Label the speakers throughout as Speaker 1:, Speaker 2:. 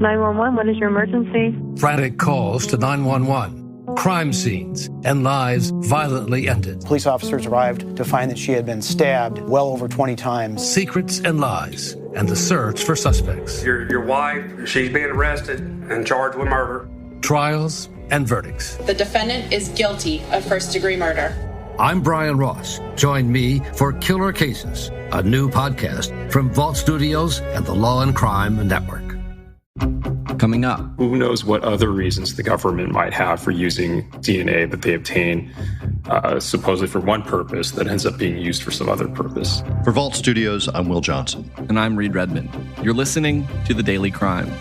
Speaker 1: 911, what is your emergency?
Speaker 2: Frantic calls to 911. Crime scenes and lives violently ended.
Speaker 3: Police officers arrived to find that she had been stabbed well over 20 times.
Speaker 2: Secrets and lies, and the search for suspects.
Speaker 4: Your wife, she's being arrested and charged with murder.
Speaker 2: Trials and verdicts.
Speaker 5: The defendant is guilty of first-degree murder.
Speaker 2: I'm Brian Ross. Join me for Killer Cases, a new podcast from Vault Studios and the Law and Crime Network.
Speaker 6: Coming up.
Speaker 7: Who knows what other reasons the government might have for using DNA that they obtain supposedly for one purpose that ends up being used for some other purpose.
Speaker 8: For Vault Studios, I'm Will Johnson.
Speaker 6: And I'm Reed Redmond. You're listening to The Daily Crime.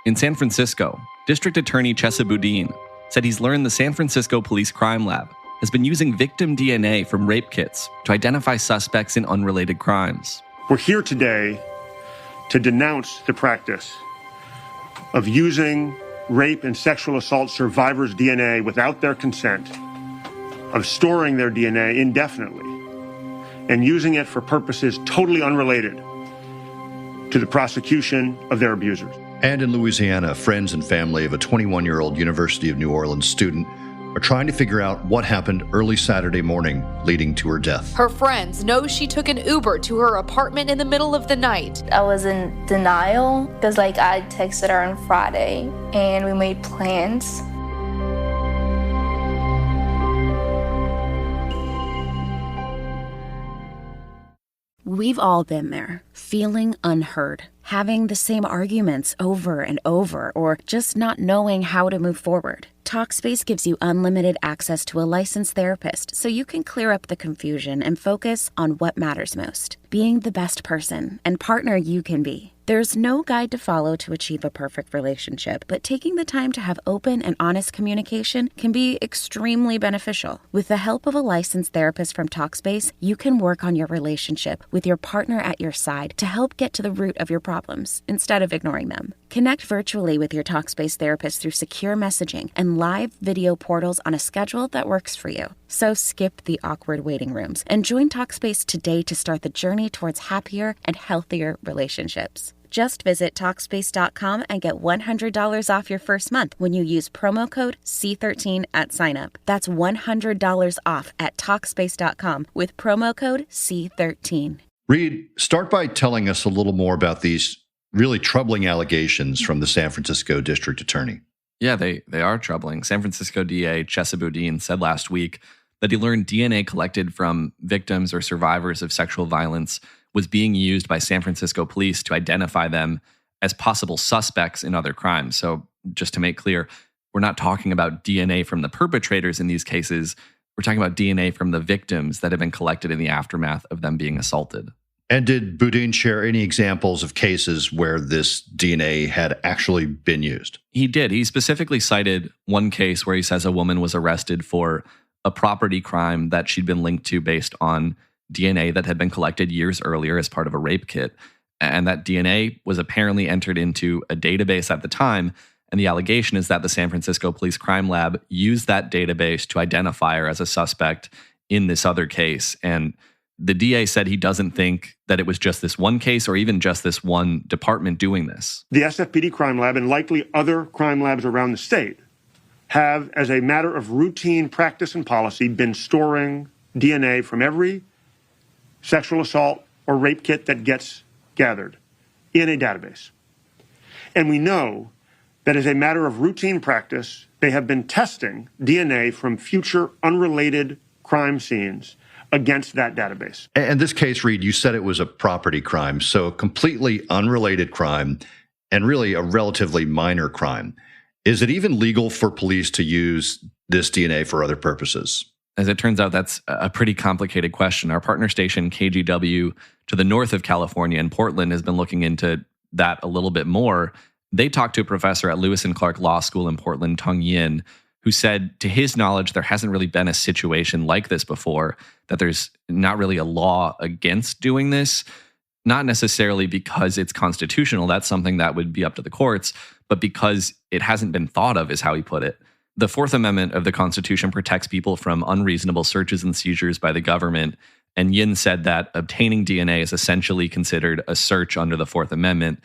Speaker 6: In San Francisco, District Attorney Chesa Boudin said he's learned the San Francisco Police Crime Lab has been using victim DNA from rape kits to identify suspects in unrelated crimes.
Speaker 9: We're here today to denounce the practice of using rape and sexual assault survivors' DNA without their consent, of storing their DNA indefinitely, and using it for purposes totally unrelated to the prosecution of their abusers.
Speaker 8: And in Louisiana, friends and family of a 21-year-old University of New Orleans student are trying to figure out what happened early Saturday morning leading to her death.
Speaker 10: Her friends know she took an Uber to her apartment in the middle of the night.
Speaker 11: I was in denial because I texted her on Friday and we made plans.
Speaker 12: We've all been there, feeling unheard, having the same arguments over and over, or just not knowing how to move forward. Talkspace gives you unlimited access to a licensed therapist so you can clear up the confusion and focus on what matters most, being the best person and partner you can be. There's no guide to follow to achieve a perfect relationship, but taking the time to have open and honest communication can be extremely beneficial. With the help of a licensed therapist from Talkspace, you can work on your relationship with your partner at your side to help get to the root of your problems instead of ignoring them. Connect virtually with your Talkspace therapist through secure messaging and live video portals on a schedule that works for you. So skip the awkward waiting rooms and join Talkspace today to start the journey towards happier and healthier relationships. Just visit Talkspace.com and get $100 off your first month when you use promo code C13 at signup. That's $100 off at Talkspace.com with promo code C13.
Speaker 8: Reed, start by telling us a little more about these really troubling allegations from the San Francisco District Attorney.
Speaker 6: Yeah, they are troubling. San Francisco DA Chesa Boudin said last week that he learned DNA collected from victims or survivors of sexual violence was being used by San Francisco police to identify them as possible suspects in other crimes. So just to make clear, we're not talking about DNA from the perpetrators in these cases. We're talking about DNA from the victims that have been collected in the aftermath of them being assaulted.
Speaker 8: And did Boudin share any examples of cases where this DNA had actually been used?
Speaker 6: He did. He specifically cited one case where he says a woman was arrested for a property crime that she'd been linked to based on DNA that had been collected years earlier as part of a rape kit. And that DNA was apparently entered into a database at the time. And the allegation is that the San Francisco Police Crime Lab used that database to identify her as a suspect in this other case. And the DA said he doesn't think that it was just this one case or even just this one department doing this.
Speaker 9: The SFPD Crime Lab and likely other crime labs around the state have, as a matter of routine practice and policy, been storing DNA from every sexual assault or rape kit that gets gathered in a database. And we know that as a matter of routine practice, they have been testing DNA from future unrelated crime scenes against that database.
Speaker 8: And this case, Reed, you said it was a property crime, so a completely unrelated crime and really a relatively minor crime. Is it even legal for police to use this DNA for other purposes?
Speaker 6: As it turns out, that's a pretty complicated question. Our partner station, KGW, to the north of California in Portland, has been looking into that a little bit more. They talked to a professor at Lewis and Clark Law School in Portland, Tung Yin, who said, to his knowledge, there hasn't really been a situation like this before, that there's not really a law against doing this, not necessarily because it's constitutional. That's something that would be up to the courts, but because it hasn't been thought of, is how he put it. The Fourth Amendment of the Constitution protects people from unreasonable searches and seizures by the government. And Yin said that obtaining DNA is essentially considered a search under the Fourth Amendment.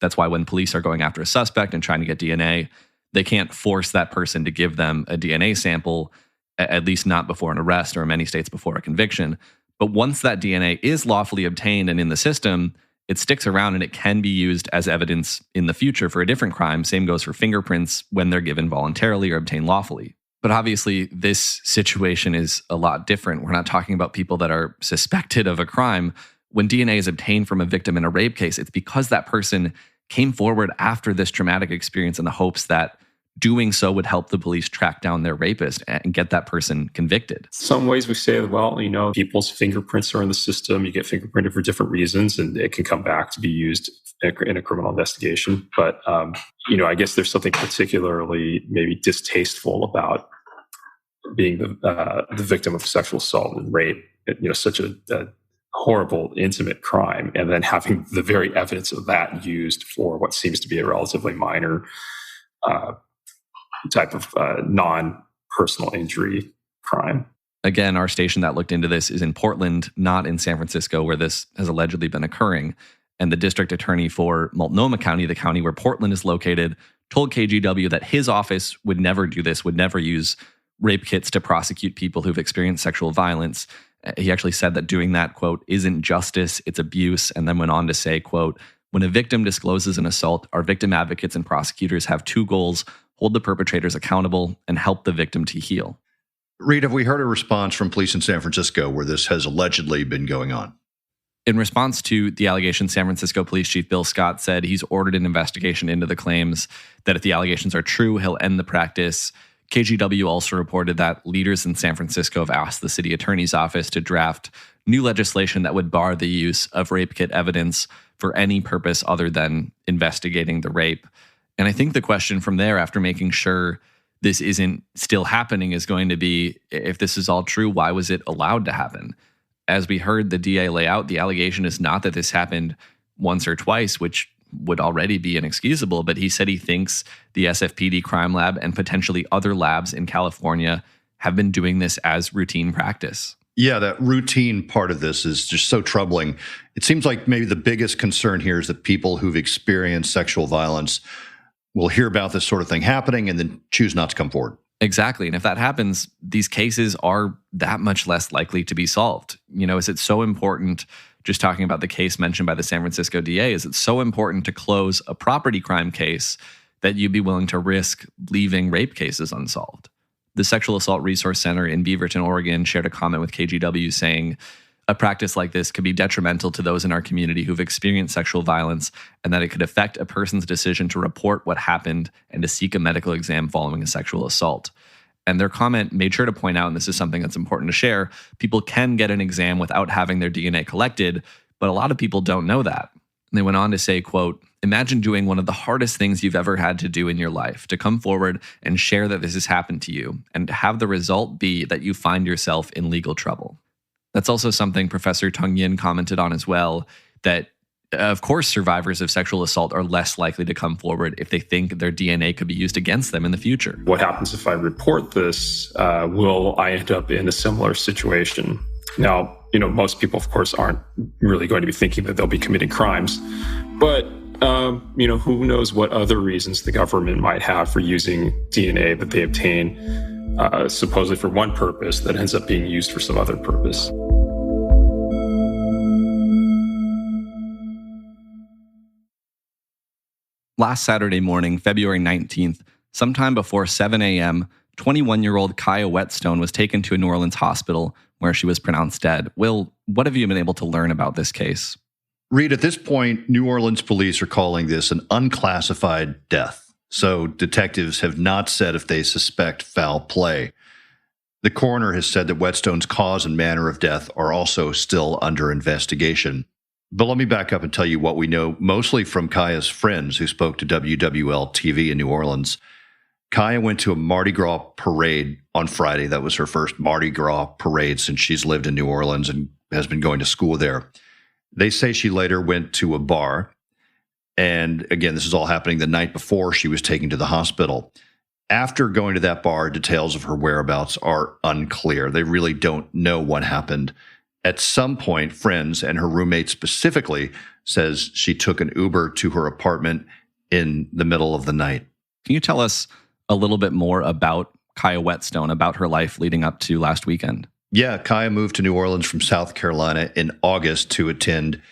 Speaker 6: That's why when police are going after a suspect and trying to get DNA, they can't force that person to give them a DNA sample, at least not before an arrest or in many states before a conviction. But once that DNA is lawfully obtained and in the system, it sticks around and it can be used as evidence in the future for a different crime. Same goes for fingerprints when they're given voluntarily or obtained lawfully. But obviously, this situation is a lot different. We're not talking about people that are suspected of a crime. When DNA is obtained from a victim in a rape case, it's because that person came forward after this traumatic experience in the hopes that doing so would help the police track down their rapist and get that person convicted.
Speaker 7: Some ways we say, well, people's fingerprints are in the system. You get fingerprinted for different reasons, and it can come back to be used in a criminal investigation. But, I guess there's something particularly maybe distasteful about being the victim of sexual assault and rape, such a horrible, intimate crime, and then having the very evidence of that used for what seems to be a relatively minor type of non-personal injury crime.
Speaker 6: Again, our station that looked into this is in Portland, not in San Francisco, where this has allegedly been occurring. And the district attorney for Multnomah County, the county where Portland is located, told KGW that his office would never do this, would never use rape kits to prosecute people who've experienced sexual violence. He actually said that doing that, quote, isn't justice, it's abuse, and then went on to say, quote, when a victim discloses an assault, our victim advocates and prosecutors have two goals: hold the perpetrators accountable and help the victim to heal.
Speaker 8: Reed, have we heard a response from police in San Francisco where this has allegedly been going on?
Speaker 6: In response to the allegation, San Francisco Police Chief Bill Scott said he's ordered an investigation into the claims, that if the allegations are true, he'll end the practice. KGW also reported that leaders in San Francisco have asked the city attorney's office to draft new legislation that would bar the use of rape kit evidence for any purpose other than investigating the rape. And I think the question from there, after making sure this isn't still happening, is going to be, if this is all true, why was it allowed to happen? As we heard the DA lay out, the allegation is not that this happened once or twice, which would already be inexcusable, but he said he thinks the SFPD crime lab and potentially other labs in California have been doing this as routine practice.
Speaker 8: Yeah, that routine part of this is just so troubling. It seems like maybe the biggest concern here is that people who've experienced sexual violence will hear about this sort of thing happening and then choose not to come forward.
Speaker 6: Exactly. And if that happens, these cases are that much less likely to be solved. Is it so important, just talking about the case mentioned by the San Francisco DA, is it so important to close a property crime case that you'd be willing to risk leaving rape cases unsolved? The Sexual Assault Resource Center in Beaverton, Oregon, shared a comment with KGW saying, a practice like this could be detrimental to those in our community who've experienced sexual violence, and that it could affect a person's decision to report what happened and to seek a medical exam following a sexual assault. And their comment made sure to point out, and this is something that's important to share, people can get an exam without having their DNA collected, but a lot of people don't know that. And they went on to say, quote, imagine doing one of the hardest things you've ever had to do in your life, to come forward and share that this has happened to you, and have the result be that you find yourself in legal trouble. That's also something Professor Tung Yin commented on as well, that of course survivors of sexual assault are less likely to come forward if they think their DNA could be used against them in the future.
Speaker 7: What happens if I report this? Will I end up in a similar situation? Now, most people, of course, aren't really going to be thinking that they'll be committing crimes, but who knows what other reasons the government might have for using DNA that they obtain supposedly for one purpose that ends up being used for some other purpose.
Speaker 6: Last Saturday morning, February 19th, sometime before 7 a.m., 21-year-old Ciaya Whetstone was taken to a New Orleans hospital where she was pronounced dead. Will, what have you been able to learn about this case?
Speaker 8: Reed, at this point, New Orleans police are calling this an unclassified death. So detectives have not said if they suspect foul play. The coroner has said that Whetstone's cause and manner of death are also still under investigation. But let me back up and tell you what we know mostly from Ciaya's friends who spoke to WWL-TV in New Orleans. Ciaya went to a Mardi Gras parade on Friday. That was her first Mardi Gras parade since she's lived in New Orleans and has been going to school there. They say she later went to a bar. And again, this is all happening the night before she was taken to the hospital. After going to that bar, details of her whereabouts are unclear. They really don't know what happened. At some point, friends and her roommate specifically says she took an Uber to her apartment in the middle of the night.
Speaker 6: Can you tell us a little bit more about Ciaya Whetstone, about her life leading up to last weekend?
Speaker 8: Yeah, Ciaya moved to New Orleans from South Carolina in August to attend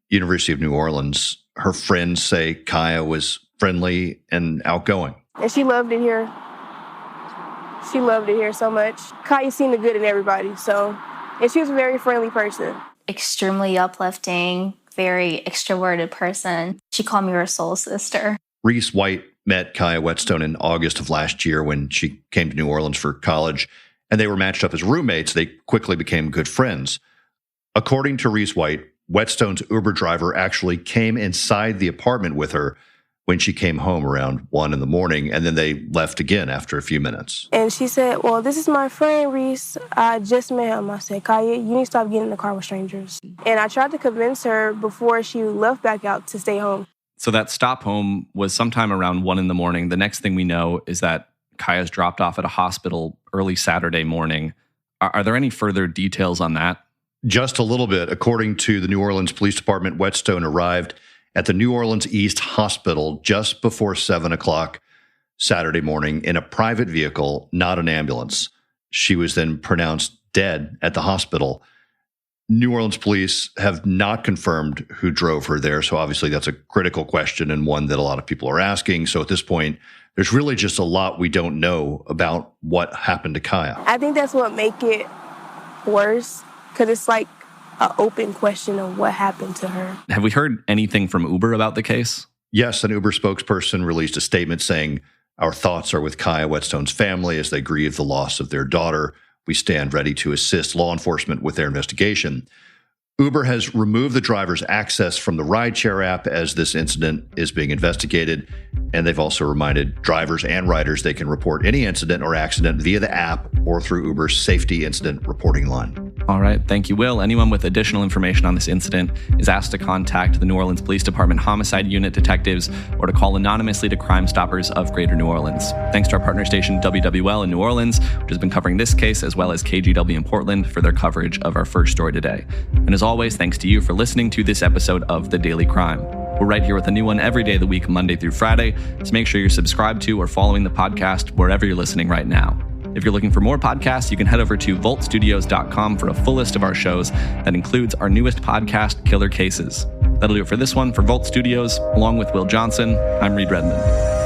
Speaker 8: University of New Orleans. Her friends say Ciaya was friendly and outgoing.
Speaker 13: And she loved it here. She loved it here so much. Ciaya seen the good in everybody, and she was a very friendly person.
Speaker 11: Extremely uplifting, very extroverted person. She called me her soul sister.
Speaker 8: Reese White met Ciaya Whetstone in August of last year when she came to New Orleans for college, and they were matched up as roommates. They quickly became good friends. According to Reese White, Whetstone's Uber driver actually came inside the apartment with her when she came home around 1 a.m, and then they left again after a few minutes.
Speaker 13: And she said, well, this is my friend, Reese. I just met him. I said, Ciaya, you need to stop getting in the car with strangers. And I tried to convince her before she left back out to stay home.
Speaker 6: So that stop home was sometime around 1 a.m. The next thing we know is that Ciaya's dropped off at a hospital early Saturday morning. Are there any further details on that?
Speaker 8: Just a little bit. According to the New Orleans Police Department, Whetstone arrived at the New Orleans East Hospital just before 7 o'clock Saturday morning in a private vehicle, not an ambulance. She was then pronounced dead at the hospital. New Orleans police have not confirmed who drove her there, so obviously that's a critical question and one that a lot of people are asking. So at this point, there's really just a lot we don't know about what happened to Ciaya.
Speaker 13: I think that's what makes it worse, because it's like an open question of what happened to her.
Speaker 6: Have we heard anything from Uber about the case?
Speaker 8: Yes, an Uber spokesperson released a statement saying, "Our thoughts are with Ciaya Whetstone's family as they grieve the loss of their daughter. We stand ready to assist law enforcement with their investigation." Uber has removed the driver's access from the rideshare app as this incident is being investigated. And they've also reminded drivers and riders they can report any incident or accident via the app or through Uber's safety incident reporting line.
Speaker 6: All right. Thank you, Will. Anyone with additional information on this incident is asked to contact the New Orleans Police Department Homicide Unit detectives or to call anonymously to Crime Stoppers of Greater New Orleans. Thanks to our partner station WWL in New Orleans, which has been covering this case, as well as KGW in Portland for their coverage of our first story today. And as always, thanks to you for listening to this episode of The Daily Crime. We're right here with a new one every day of the week, Monday through Friday, so make sure you're subscribed to or following the podcast wherever you're listening right now. If you're looking for more podcasts, you can head over to voltstudios.com for a full list of our shows that includes our newest podcast, Killer Cases. That'll do it for this one. For Volt Studios, along with Will Johnson, I'm Reed Redmond.